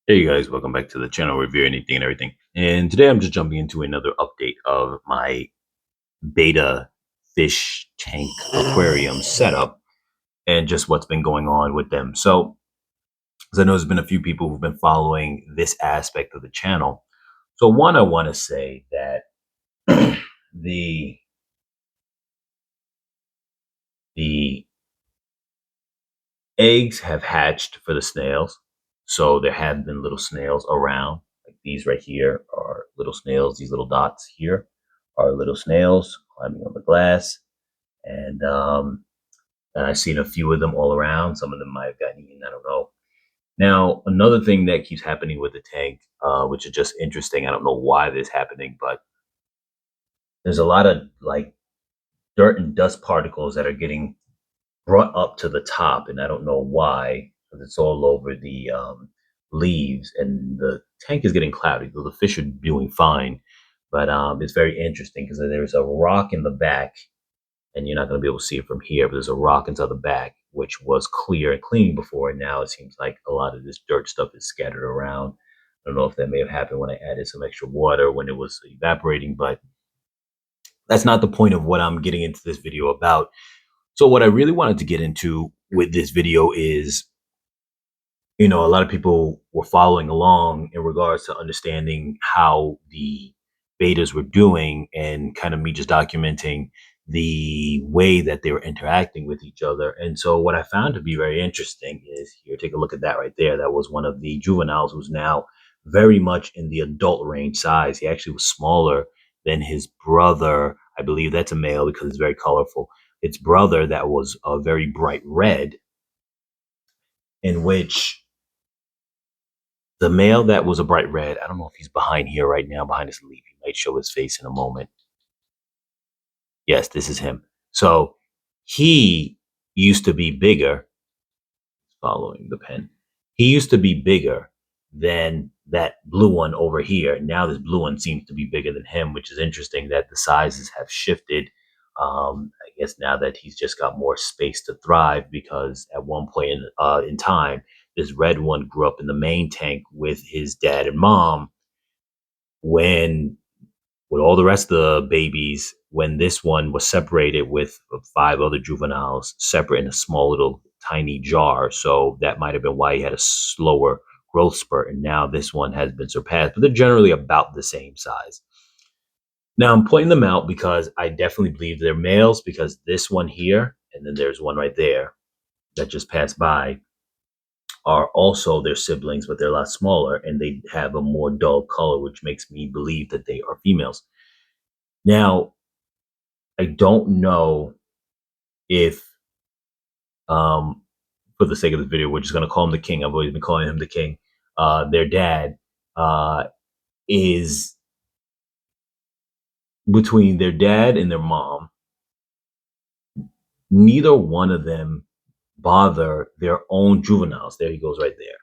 Hey guys, welcome back to the channel review anything and everything. And today I'm just jumping into another update of my beta fish tank aquarium setup and just what's been going on with them. So, as I know there's been a few people who've been following this aspect of the channel. So one, I want to say that the the eggs have hatched for the snails. So there have been little snails around. Like these right here are little snails. These little dots here are little snails climbing on the glass. And I've seen a few of them all around. Some of them might have gotten eaten. I don't know. Now, another thing that keeps happening with the tank, which is just interesting. I don't know why this is happening, but there's a lot of like dirt and dust particles that are getting brought up to the top, and I don't know why, because it's all over the leaves, and the tank is getting cloudy. So the fish are doing fine, but it's very interesting because there's a rock in the back, and you're not going to be able to see it from here, but there's a rock inside the back, which was clear and clean before, and now it seems like a lot of this dirt stuff is scattered around. I don't know if that may have happened when I added some extra water when it was evaporating, but that's not the point of what I'm getting into this video about. So what I really wanted to get into with this video is, a lot of people were following along in regards to understanding how the betas were doing and kind of me just documenting the way that they were interacting with each other. And so what I found to be very interesting is here, take a look at that right there. That was one of the juveniles who's now very much in the adult range size. He actually was smaller than his brother. I believe that's a male because it's very colorful. Its brother that was a very bright red, in which the male that was a bright red, I don't know if he's behind here right now, behind this leaf. He might show his face in a moment. Yes, this is him. So he used to be bigger, following the pen. He used to be bigger than that blue one over here. Now this blue one seems to be bigger than him, which is interesting that the sizes have shifted. I guess now that he's just got more space to thrive, because at one point in time, this red one grew up in the main tank with his dad and mom when, with all the rest of the babies, when this one was separated with five other juveniles separate in a small little tiny jar. So that might have been why he had a slower growth spurt. And now this one has been surpassed, but they're generally about the same size. Now I'm pointing them out because I definitely believe they're males, because this one here, and then there's one right there that just passed by, are also their siblings, but they're a lot smaller and they have a more dull color, which makes me believe that they are females. Now, I don't know if, for the sake of this video, we're just going to call him the king. I've always been calling him the king. Their dad is between their dad and their mom. Neither one of them bother their own juveniles. There he goes right there.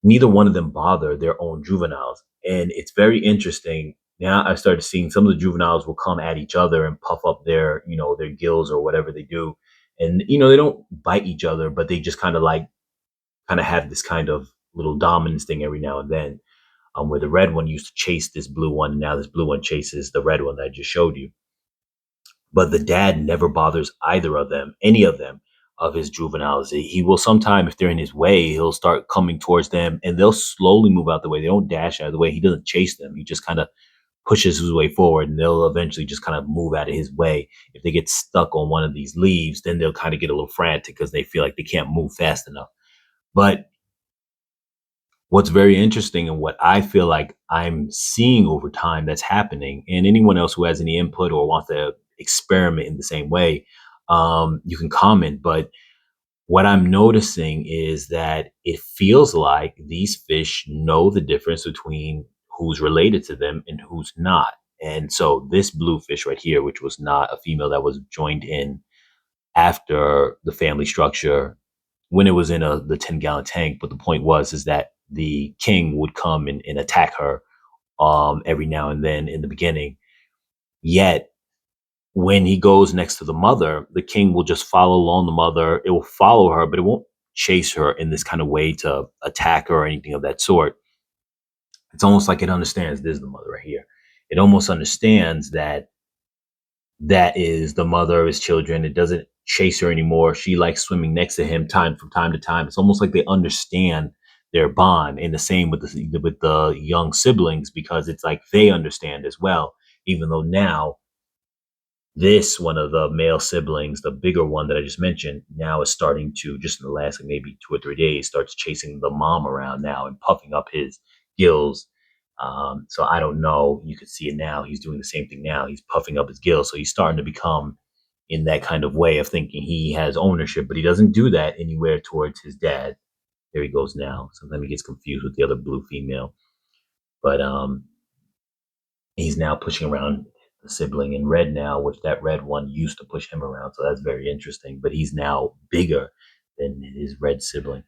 Neither one of them bother their own juveniles. And it's very interesting. Now I started seeing some of the juveniles will come at each other and puff up their, their gills or whatever they do. And, they don't bite each other, but they just kind of have this kind of little dominance thing every now and then, where the red one used to chase this blue one. And now this blue one chases the red one that I just showed you. But the dad never bothers either of them, any of them, of his juveniles. He will sometime, if they're in his way, he'll start coming towards them and they'll slowly move out the way. They don't dash out of the way. He doesn't chase them. He just kind of pushes his way forward, and they'll eventually just kind of move out of his way. If they get stuck on one of these leaves, then they'll kind of get a little frantic because they feel like they can't move fast enough. But what's very interesting, and what I feel like I'm seeing over time that's happening, and anyone else who has any input or wants to experiment in the same way, you can comment. But what I'm noticing is that it feels like these fish know the difference between who's related to them and who's not. And so this blue fish right here, which was not a female that was joined in after the family structure when it was in the 10-gallon tank. But the point was is that the king would come and attack her every now and then in the beginning. Yet when he goes next to the mother, the king will just follow along the mother. It will follow her, but it won't chase her in this kind of way to attack her or anything of that sort. It's almost like it understands. This is the mother right here. It almost understands that that is the mother of his children. It doesn't chase her anymore. She likes swimming next to him time from time to time. It's almost like they understand their bond. And the same with the young siblings, because it's like they understand as well. Even though now this one of the male siblings, the bigger one that I just mentioned, now is starting to, just in the last like maybe 2 or 3 days, starts chasing the mom around now and puffing up his gills. So I don't know. You can see it now. He's doing the same thing now. He's puffing up his gills. So he's starting to become in that kind of way of thinking he has ownership, but he doesn't do that anywhere towards his dad. There he goes now. Sometimes he gets confused with the other blue female. But he's now pushing around the sibling in red now, which that red one used to push him around. So that's very interesting. But he's now bigger than his red sibling.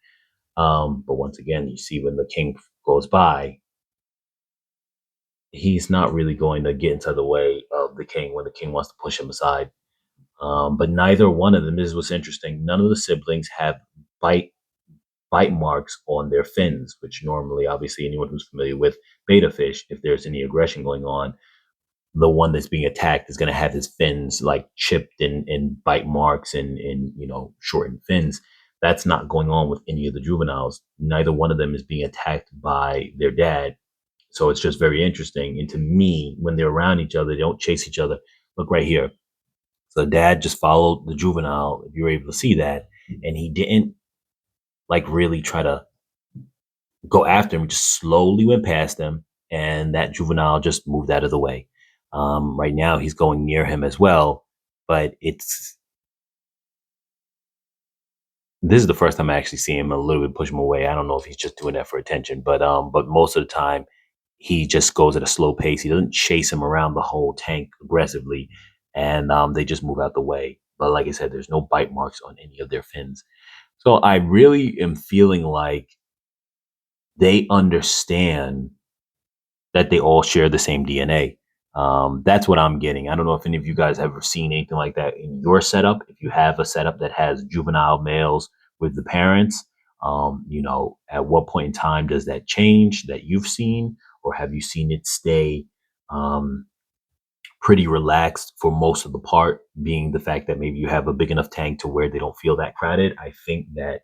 But once again, you see when the king goes by, he's not really going to get into the way of the king when the king wants to push him aside. But neither one of them, this is what's interesting, none of the siblings have bite bite marks on their fins, which normally, obviously, anyone who's familiar with betta fish, if there's any aggression going on, the one that's being attacked is going to have his fins like chipped and bite marks and shortened fins. That's not going on with any of the juveniles. Neither one of them is being attacked by their dad. So it's just very interesting. And to me, when they're around each other, they don't chase each other. Look right here. So the dad just followed the juvenile, if you're able to see that, and he didn't like really try to go after him. He just slowly went past him, and that juvenile just moved out of the way. Right now, he's going near him as well, but this is the first time I actually see him a little bit push him away. I don't know if he's just doing that for attention, but most of the time he just goes at a slow pace. He doesn't chase him around the whole tank aggressively, and they just move out the way. But like I said, there's no bite marks on any of their fins. So I really am feeling like they understand that they all share the same DNA. That's what I'm getting. I don't know if any of you guys have ever seen anything like that in your setup. If you have a setup that has juvenile males with the parents, at what point in time does that change that you've seen, or have you seen it stay um, pretty relaxed for most of the part? Being the fact that maybe you have a big enough tank to where they don't feel that crowded. I think that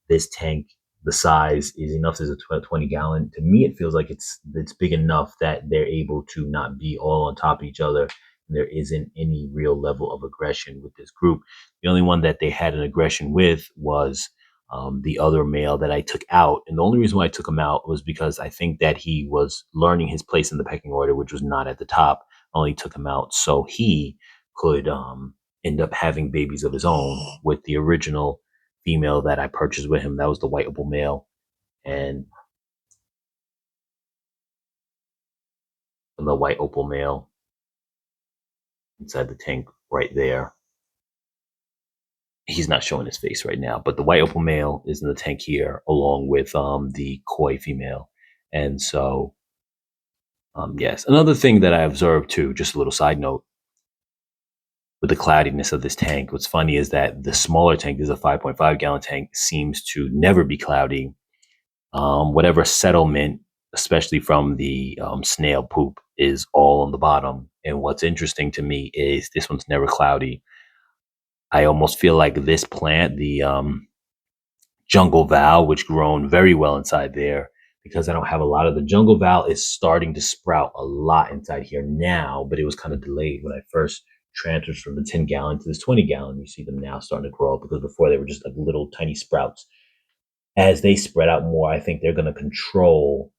this tank, the size is enough as a 20-gallon. To me, it feels like it's big enough that they're able to not be all on top of each other. There isn't any real level of aggression with this group. The only one that they had an aggression with was the other male that I took out. And the only reason why I took him out was because I think that he was learning his place in the pecking order, which was not at the top. I only took him out so he could end up having babies of his own with the original female that I purchased with him. That was the white opal male. And the white opal male inside the tank right there. He's not showing his face right now, but the white opal male is in the tank here along with the koi female. And so, yes. Another thing that I observed too, just a little side note, with the cloudiness of this tank, what's funny is that the smaller tank, this is a 5.5-gallon tank, seems to never be cloudy. Whatever settlement, especially from the snail poop, is all on the bottom. And what's interesting to me is this one's never cloudy. I almost feel like this plant, the jungle val, which grown very well inside there, because I don't have a lot of the jungle val, is starting to sprout a lot inside here now, but it was kind of delayed when I first transferred from the 10-gallon to this 20-gallon. You see them now starting to grow up, because before they were just like little tiny sprouts. As they spread out more, I think they're going to control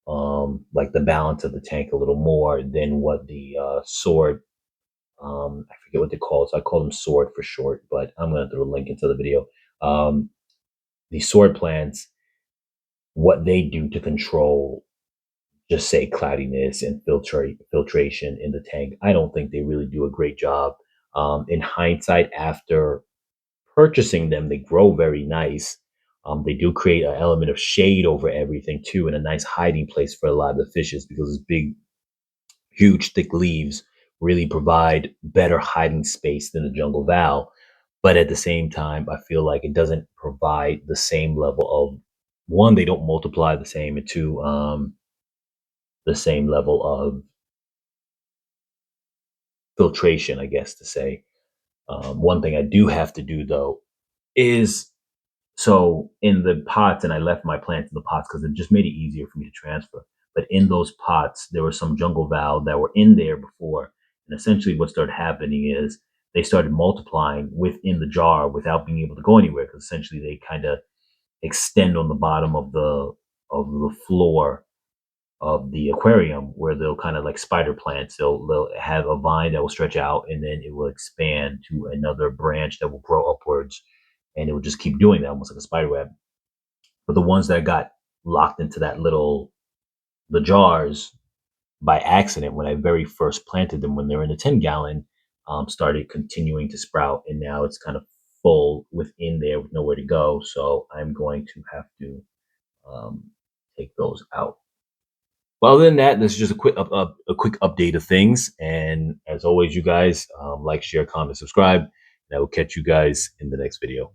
like the balance of the tank a little more than what the sword. I forget what they call it, so I call them sword for short. But I'm going to throw a link into the video. The sword plants, what they do to control, just say cloudiness and filtration in the tank. I don't think they really do a great job. In hindsight, after purchasing them, they grow very nice. They do create an element of shade over everything too, and a nice hiding place for a lot of the fishes, because it's big, huge, thick leaves really provide better hiding space than the jungle val. But at the same time, I feel like it doesn't provide the same level of, one, they don't multiply the same, and two, the same level of filtration, I guess to say. One thing I do have to do though is, so in the pots, and I left my plants in the pots because it just made it easier for me to transfer. But in those pots, there was some jungle valve that were in there before. And essentially what started happening is they started multiplying within the jar without being able to go anywhere, because essentially they kind of extend on the bottom of the floor of the aquarium, where they'll kind of like spider plants. They'll have a vine that will stretch out and then it will expand to another branch that will grow upwards, and it will just keep doing that, almost like a spider web. But the ones that got locked into the jars by accident when I very first planted them, when they were in the 10-gallon, started continuing to sprout, and now it's kind of full within there with nowhere to go. So I'm going to have to um, take those out. Well, other than that, this is just a quick update of things. And as always, you guys, like, share, comment, subscribe, and I will catch you guys in the next video.